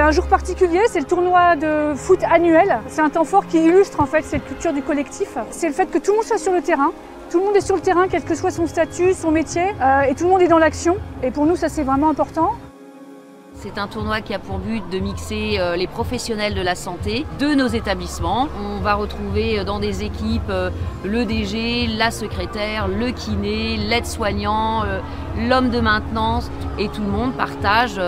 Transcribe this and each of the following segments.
un jour particulier, c'est le tournoi de foot annuel. C'est un temps fort qui illustre en fait cette culture du collectif. C'est le fait que tout le monde soit sur le terrain. Tout le monde est sur le terrain, quel que soit son statut, son métier, et tout le monde est dans l'action. Et pour nous, ça c'est vraiment important. C'est un tournoi qui a pour but de mixer les professionnels de la santé de nos établissements. On va retrouver dans des équipes le DG, la secrétaire, le kiné, l'aide-soignant, l'homme de maintenance. Et tout le monde partage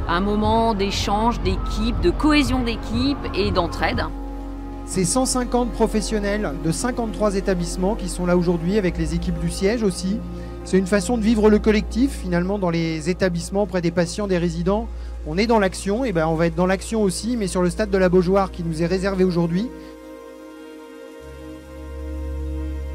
un moment d'échange d'équipe, de cohésion d'équipe et d'entraide. C'est 150 professionnels de 53 établissements qui sont là aujourd'hui avec les équipes du siège aussi. C'est une façon de vivre le collectif finalement dans les établissements auprès des patients, des résidents. On est dans l'action, et on va être dans l'action aussi, mais sur le stade de la Beaujoire qui nous est réservé aujourd'hui.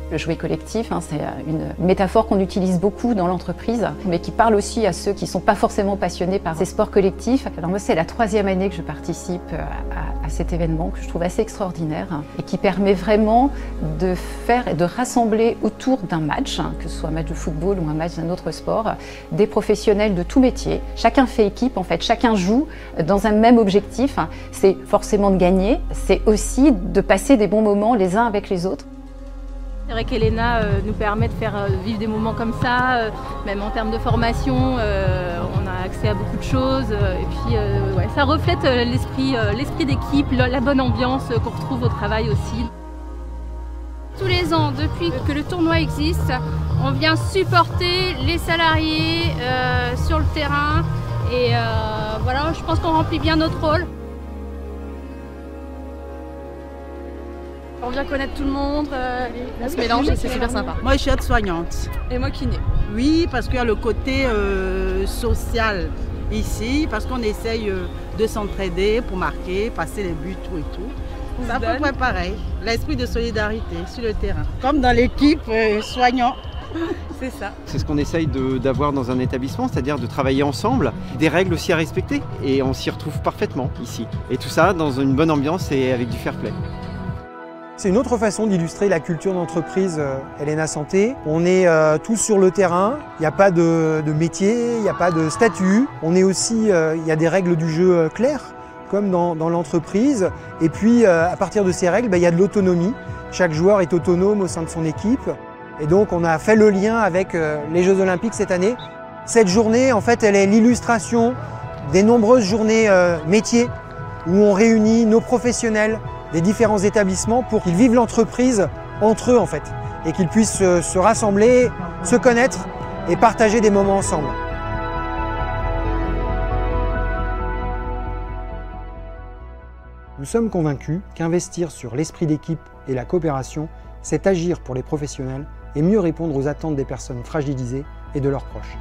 Le jouet collectif, c'est une métaphore qu'on utilise beaucoup dans l'entreprise, mais qui parle aussi à ceux qui ne sont pas forcément passionnés par ces sports collectifs. Alors moi, c'est la 3e année que je participe à cet événement que je trouve assez extraordinaire et qui permet vraiment de faire et de rassembler autour d'un match, que ce soit un match de football ou un match d'un autre sport, des professionnels de tout métier. Chacun fait équipe, en fait, chacun joue dans un même objectif. C'est forcément de gagner, c'est aussi de passer des bons moments les uns avec les autres. C'est vrai qu'Elena nous permet de faire vivre des moments comme ça, même en termes de formation, on a accès à beaucoup de choses. Et puis ouais, ça reflète l'esprit d'équipe, la bonne ambiance qu'on retrouve au travail aussi. Tous les ans, depuis que le tournoi existe, on vient supporter les salariés sur le terrain. Et voilà, je pense qu'on remplit bien notre rôle. On vient connaître tout le monde, on se mélange et c'est super sympa. Moi je suis aide-soignante. Et moi kiné. Oui, parce qu'il y a le côté social ici, parce qu'on essaye de s'entraider pour marquer, passer les buts, tout et tout. C'est à peu près pareil, l'esprit de solidarité sur le terrain. Comme dans l'équipe soignant. C'est ça. C'est ce qu'on essaye d'avoir dans un établissement, c'est-à-dire de travailler ensemble, des règles aussi à respecter. Et on s'y retrouve parfaitement ici. Et tout ça dans une bonne ambiance et avec du fair play. C'est une autre façon d'illustrer la culture d'entreprise Elena Santé. On est tous sur le terrain, il n'y a pas de métier, il n'y a pas de statut. On est aussi, il y a des règles du jeu claires, comme dans l'entreprise. Et puis, à partir de ces règles, il y a de l'autonomie. Chaque joueur est autonome au sein de son équipe. Et donc, on a fait le lien avec les Jeux Olympiques cette année. Cette journée, en fait, elle est l'illustration des nombreuses journées métiers où on réunit nos professionnels des différents établissements pour qu'ils vivent l'entreprise entre eux en fait et qu'ils puissent se rassembler, se connaître et partager des moments ensemble. Nous sommes convaincus qu'investir sur l'esprit d'équipe et la coopération, c'est agir pour les professionnels et mieux répondre aux attentes des personnes fragilisées et de leurs proches.